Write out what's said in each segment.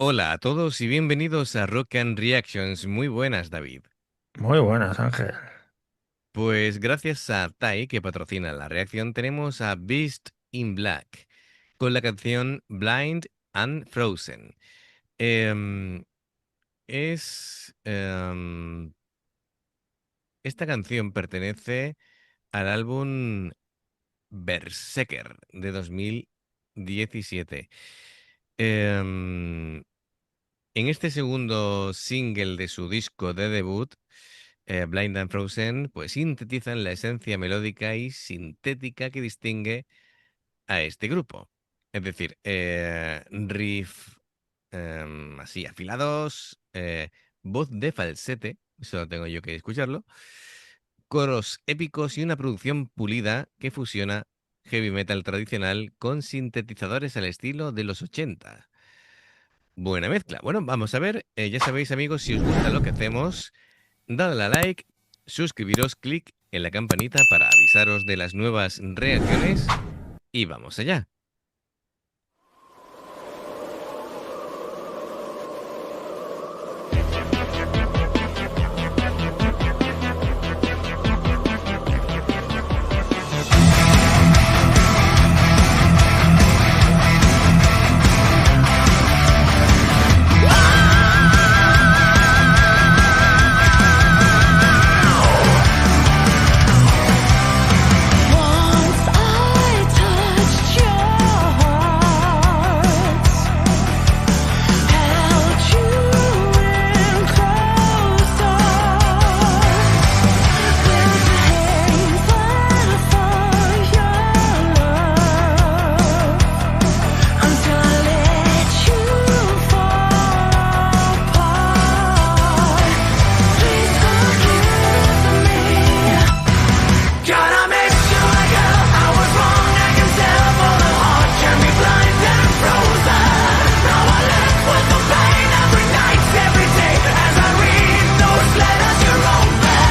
Hola a todos y bienvenidos a Rock and Reactions. Muy buenas, David. Muy buenas, Ángel. Pues gracias a Tai, que patrocina la reacción, tenemos a Beast in Black con la canción Blind and Frozen. Em, es Esta canción pertenece al álbum Berserker de 2017. Em, en este segundo single de su disco de debut, Blind and Frozen, pues sintetizan la esencia melódica y sintética que distingue a este grupo. Es decir, riff así afilados, voz de falsete, eso tengo yo que escucharlo, coros épicos y una producción pulida que fusiona heavy metal tradicional con sintetizadores al estilo de los 80. Buena mezcla. Bueno, vamos a ver, ya sabéis amigos, si os gusta lo que hacemos, dadle a like, suscribiros, clic en la campanita para avisaros de las nuevas reacciones y vamos allá. Once I touched your heart, held you in close arms, with the haze for your love, until I let you fall apart. Please forgive me. God, I miss you like I was wrong. I can tell for the heart can be blind and frozen. Now I live with the pain every night, every day, as I read those letters you wrote me.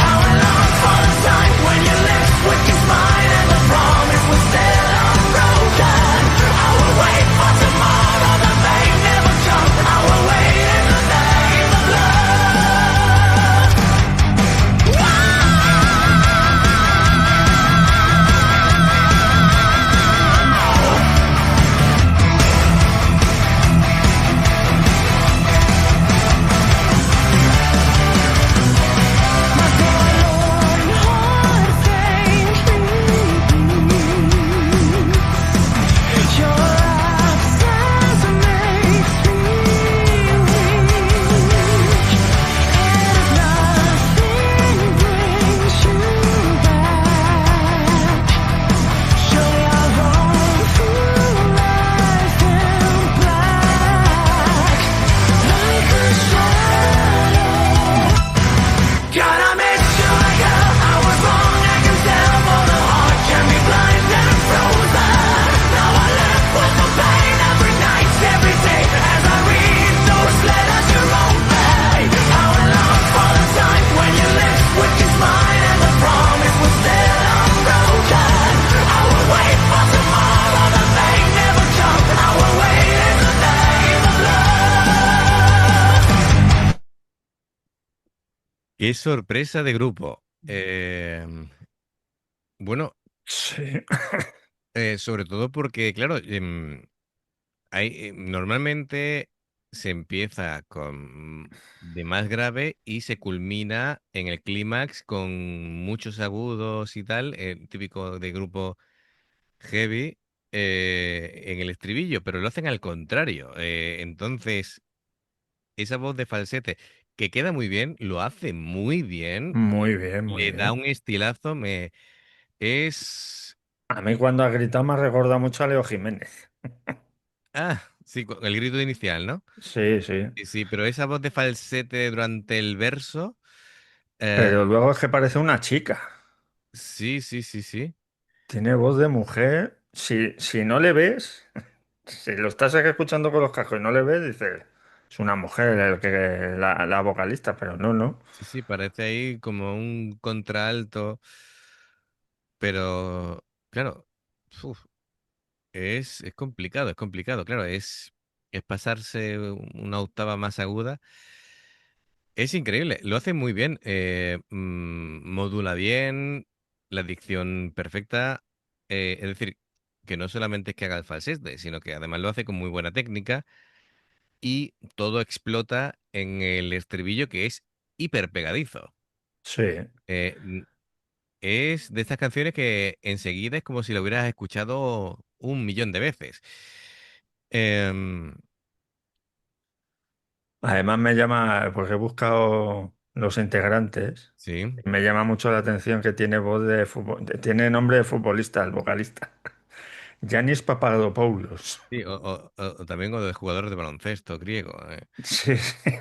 How I long for the time when your lips would kiss mine and the promise was still unbroken. I will wait for tomorrow, the pain never comes. I will wait in the name of love. My forlorn heart faintly beats. Your absence makes me weak, and if nothing brings you back, surely I'll roam through life in black, like a shadow. God, I miss you like I was wrong. I can tell for the heart can be blind and frozen. Now I live with the pain every night, every day, as I read those letters you wrote me. How I long for the time when your lips would kiss mine and the promise was still unbroken. I will wait for tomorrow, the pain never comes. I will wait in the name of love. ¡Qué sorpresa de grupo! Bueno, Sí. sobre todo porque, claro, normalmente se empieza con de más grave y se culmina en el clímax con muchos agudos y tal, típico de grupo heavy, en el estribillo, pero lo hacen al contrario. Entonces, esa voz de falsete, que queda muy bien, lo hace muy bien, Muy bien, muy le da bien. un estilazo, es... A mí cuando ha gritado me recuerda mucho a Leo Jiménez. Ah, sí, el grito inicial, ¿no? Sí, sí. Sí, sí, pero esa voz de falsete durante el verso, eh, Pero luego es que parece una chica. sí, sí, sí, sí. Tiene voz de mujer. Si no le ves, si lo estás escuchando con los cascos y no le ves, dices, es una mujer la vocalista, pero no, no. Sí, sí, parece ahí como un contralto, pero claro, uf, es complicado, claro, es... es pasarse una octava más aguda. Es increíble, lo hace muy bien. Modula bien, la dicción perfecta. Es decir, que no solamente es que haga el falsete, sino que además lo hace con muy buena técnica y todo explota en el estribillo que es hiper pegadizo. Sí. Eh, n- es de estas canciones que enseguida es como si lo hubieras escuchado un millón de veces. Em, Además me llama, porque he buscado los integrantes, sí, y me llama mucho la atención que tiene voz de fútbol, tiene nombre de futbolista, el vocalista. Yanis Papadopoulos. sí, o también o de jugadores de baloncesto griego. Sí, sí.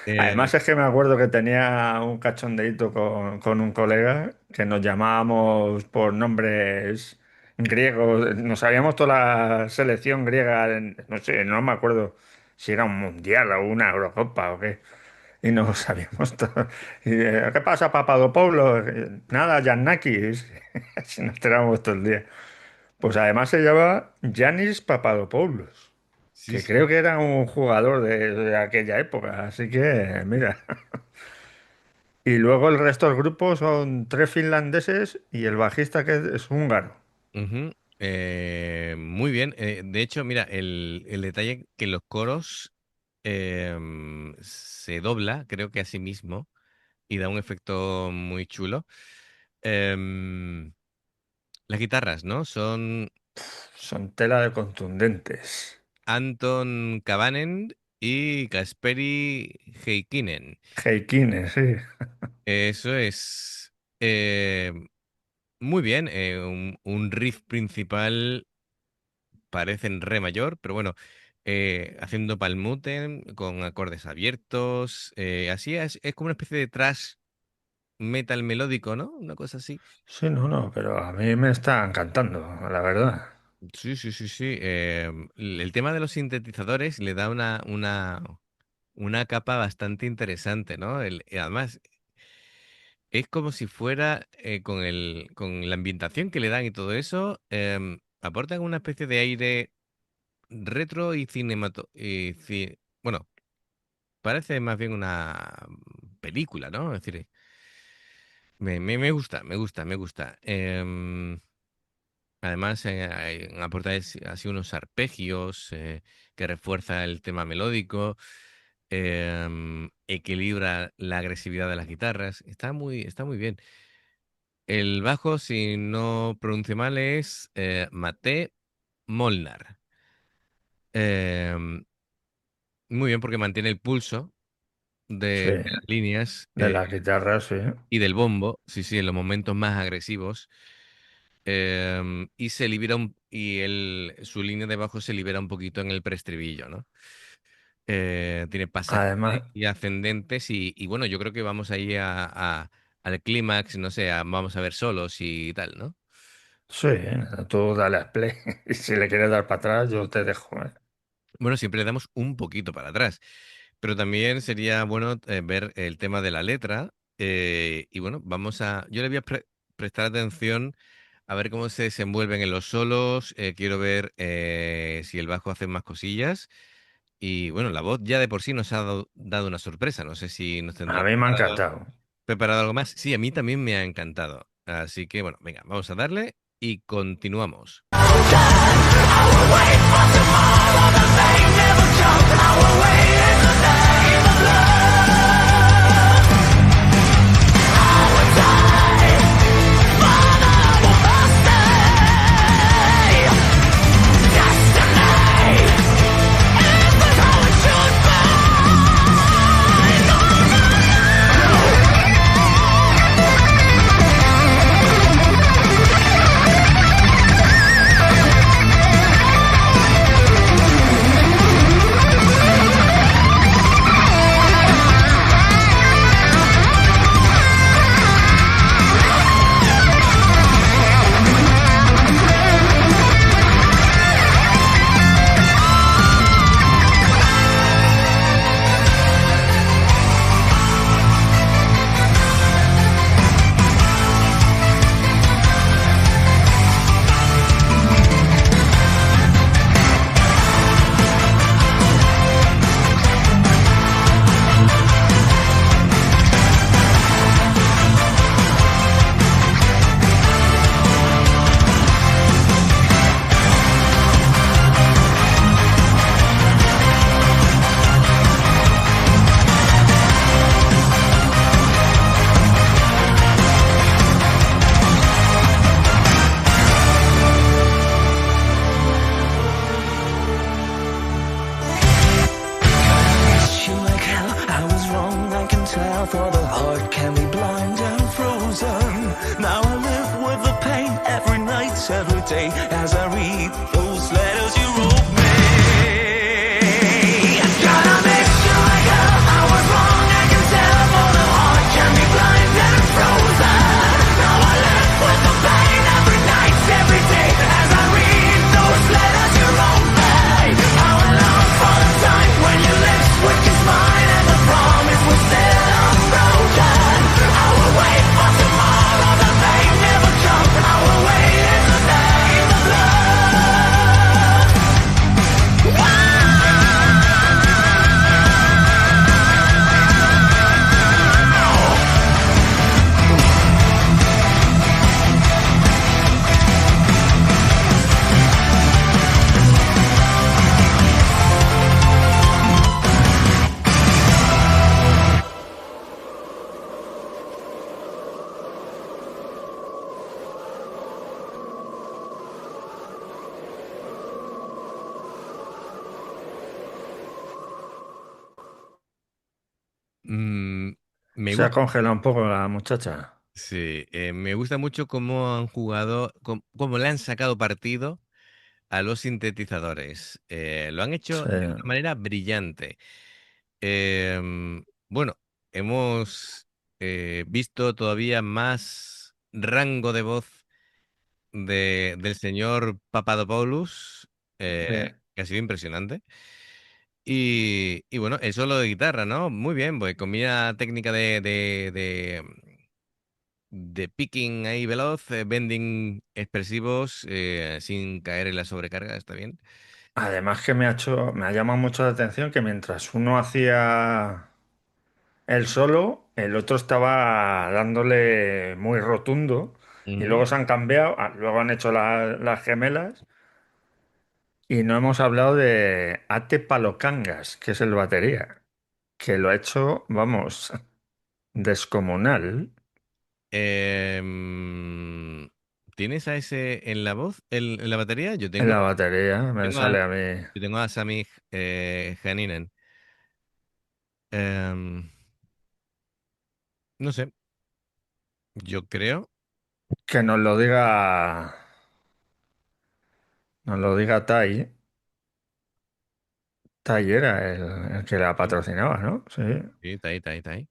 Eh, Además es que me acuerdo que tenía un cachondeíto con un colega que nos llamábamos por nombres griegos. Nos sabíamos toda la selección griega, no sé, no me acuerdo si era un mundial o una Eurocopa o qué. Y nos sabíamos todo. Y, ¿qué pasa, Papadopoulos? Nada, Giannakis. Así nos tirábamos todo el día. Pues además se llama Yanis Papadopoulos, sí, que sí. creo que era un jugador de aquella época. Así que, mira. Y luego el resto del grupo son tres finlandeses y el bajista que es húngaro. Ujú. Muy bien. De hecho, mira, el detalle que los coros se dobla, creo que a sí mismo, y da un efecto muy chulo. Em, las guitarras, ¿no? Son Son tela de contundentes. Anton Kabanen y Kasperi Heikkinen. Heikines, sí. Eso es muy bien. Un riff principal parece en re mayor, pero bueno, haciendo palmuten con acordes abiertos. Así es como una especie de thrash metal melódico, ¿no? Una cosa así. Sí, no, no, pero a mí me está encantando, la verdad. Sí, sí, sí, sí. El tema de los sintetizadores le da una capa bastante interesante, ¿no? Además, es como si fuera con la ambientación que le dan y todo eso, aportan una especie de aire retro y cinemato. Bueno, parece más bien una película, ¿no? Es decir, me gusta, me gusta, me gusta. Además, aporta así unos arpegios que refuerza el tema melódico, equilibra la agresividad de las guitarras. Está muy bien. El bajo, si no pronuncio mal, es Mate Molnar. Em, Muy bien porque mantiene el pulso Sí, de las líneas de la guitarra, sí. y del bombo, sí, sí, en los momentos más agresivos. Y se libera su línea de bajo se libera un poquito en el preestribillo, ¿no? Tiene pasajes Además, y ascendentes y bueno, yo creo que vamos ahí al clímax, no sé, vamos a ver solos y tal, ¿no? sí, tú dale a play. Y si le quieres dar para atrás, yo te dejo, ¿eh? Bueno, siempre le damos un poquito para atrás, pero también sería bueno ver el tema de la letra y bueno, yo le voy a prestar atención a ver cómo se desenvuelven en los solos, quiero ver si el bajo hace más cosillas y bueno, la voz ya de por sí nos ha dado una sorpresa, no sé si nos A tendrá mí me ha encantado. preparado algo más. Sí, a mí también me ha encantado, así que bueno, venga, vamos a darle y continuamos. For the heart can be blind and frozen. Now I live with the pain every night, every day, as I read those letters you wrote me. Gotta make sure, girl, I was wrong. I can tell, for the heart can be blind and frozen. Now I live with the pain every night, every day, as I read those letters you wrote me. I will long for the time when your lips would kiss mine and the promise was still unbroken. I will wait for tomorrow that may never come. I will wait in the name of love. Mm, me Se ha gusta, congelado un poco la muchacha. sí, me gusta mucho cómo han jugado, cómo le han sacado partido a los sintetizadores. Lo han hecho Sí. de una manera brillante. Bueno, hemos visto todavía más rango de voz del señor Papadopoulos, Sí. que ha sido impresionante. Y bueno, el solo de guitarra, ¿no? Muy bien, pues combina técnica de picking ahí veloz, bending expresivos, sin caer en la sobrecarga, está bien. Además que me ha llamado mucho la atención que mientras uno hacía el solo, el otro estaba dándole muy rotundo y Ujú. luego se han cambiado, luego han hecho las gemelas y no hemos hablado de Ate Palocangas, que es el batería, que lo ha hecho, vamos, descomunal Em, ¿Tienes a ese en la voz, en la batería? en la batería, me Tengo a, sale a mí. yo tengo a Sami Janinen. Em, no sé, yo creo. Que nos lo diga Tai. Tai era el que la Sí, patrocinaba, ¿no? Sí. sí, está ahí, está ahí, está ahí.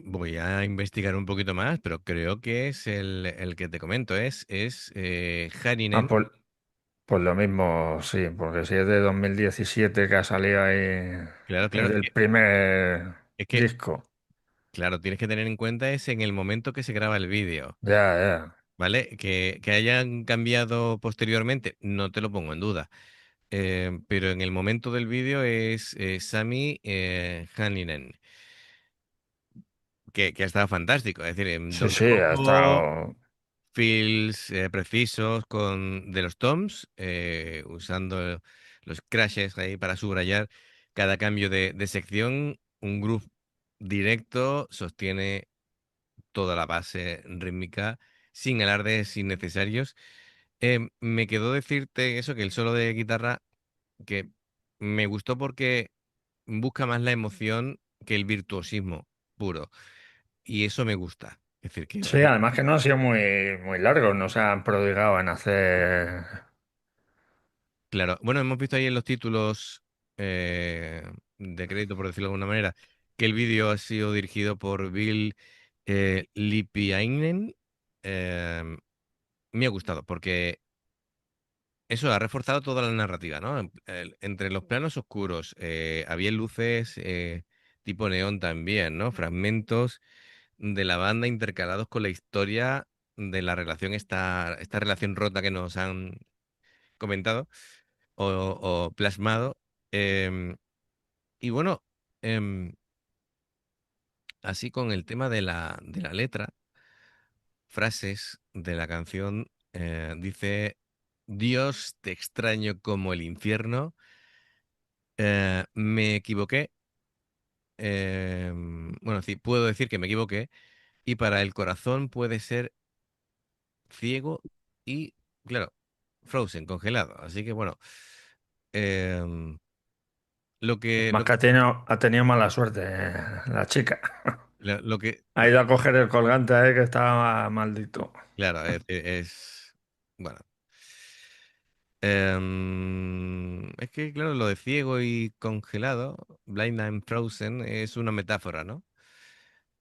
Voy a investigar un poquito más, pero creo que es el que te comento, es Ah, Janinen. pues lo mismo, sí, porque si es de 2017 que ha salido ahí, Claro, es claro, del primer es que, disco. claro, tienes que tener en cuenta es en el momento que se graba el vídeo, Ya, ya. ¿vale? Que hayan cambiado posteriormente, no te lo pongo en duda. Pero en el momento del vídeo es Sami Janinen, que ha estado fantástico. Es decir, en Sí, doble sí, ha bombo, estado. feels precisos de los toms, usando los crashes ahí para subrayar cada cambio de sección. Un groove directo sostiene toda la base rítmica sin alardes innecesarios. Me quedó decirte eso, que el solo de guitarra, que me gustó porque busca más la emoción que el virtuosismo puro. Y eso me gusta. Es decir, que Sí, además que no ha sido muy largo, no se han prodigado en hacer. claro, bueno, hemos visto ahí en los títulos de crédito, por decirlo de alguna manera, que el vídeo ha sido dirigido por Bill Lipiainen. Eh, Me ha gustado porque eso ha reforzado toda la narrativa, ¿no? Entre los planos oscuros había luces tipo neón también, ¿no? Fragmentos de la banda intercalados con la historia de la relación, esta relación rota que nos han comentado o plasmado. Em, y bueno, em, así con el tema de la letra, frases de la canción, dice, Dios, te extraño como el infierno, me equivoqué, bueno, sí, puedo decir que me equivoqué, y para el corazón puede ser ciego y, claro, frozen, congelado. Así que bueno, em, Lo que, Más lo que que, ha tenido mala suerte, la chica. lo que, Ha ido a coger el colgante ahí que estaba maldito. claro, bueno. Es que, claro, lo de ciego y congelado, blind and frozen, es una metáfora, ¿no?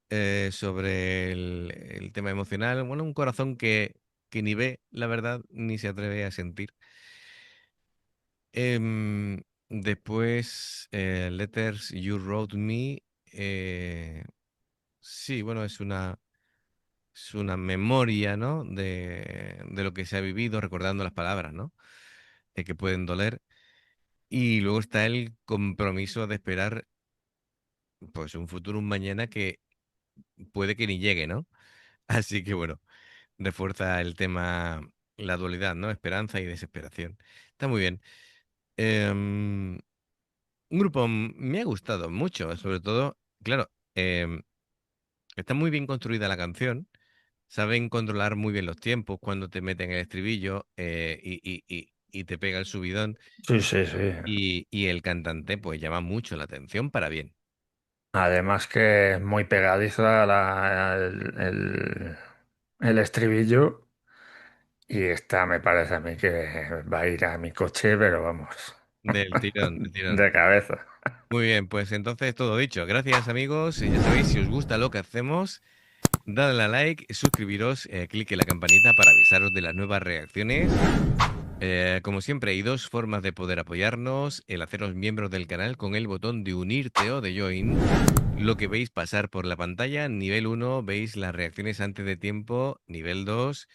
Sobre el tema emocional. Bueno, un corazón que ni ve, la verdad, ni se atreve a sentir. Después, Letters You Wrote Me. Sí, bueno, es una memoria, ¿no? De lo que se ha vivido, recordando las palabras, ¿no? Que pueden doler. Y luego está el compromiso de esperar, pues, un futuro, un mañana que puede que ni llegue, ¿no? Así que bueno, refuerza el tema, la dualidad, ¿no? Esperanza y desesperación. Está muy bien. Em, un grupo me ha gustado mucho, sobre todo, claro, está muy bien construida la canción. Saben controlar muy bien los tiempos cuando te meten el estribillo y te pega el subidón. Sí, sí, sí. Y el cantante, pues, llama mucho la atención para bien. Además que es muy pegadiza el estribillo y esta me parece a mí que va a ir a mi coche, pero vamos, Del tirón, del tirón. de cabeza. Muy bien, pues entonces todo dicho. Gracias, amigos. Ya sabéis, si os gusta lo que hacemos, dadle a like, suscribiros, clique la campanita para avisaros de las nuevas reacciones. Como siempre, hay dos formas de poder apoyarnos: el haceros miembros del canal con el botón de unirte o de join. Lo que veis pasar por la pantalla, nivel uno, veis las reacciones antes de tiempo; nivel 2,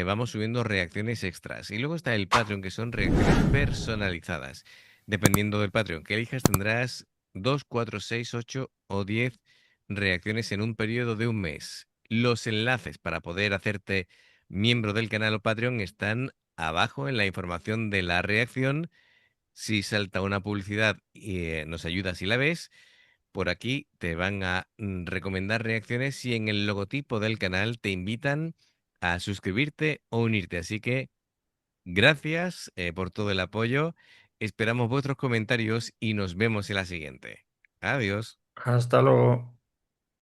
vamos subiendo reacciones extras. Y luego está el Patreon, que son reacciones personalizadas. Dependiendo del Patreon que elijas, tendrás 2, 4, 6, 8 o 10 reacciones en un periodo de un mes. Los enlaces para poder hacerte miembro del canal o Patreon están abajo en la información de la reacción. Si salta una publicidad y nos ayuda si la ves, por aquí te van a recomendar reacciones y en el logotipo del canal te invitan a suscribirte o unirte. Así que gracias por todo el apoyo. Esperamos vuestros comentarios y nos vemos en la siguiente. Adiós. Hasta luego.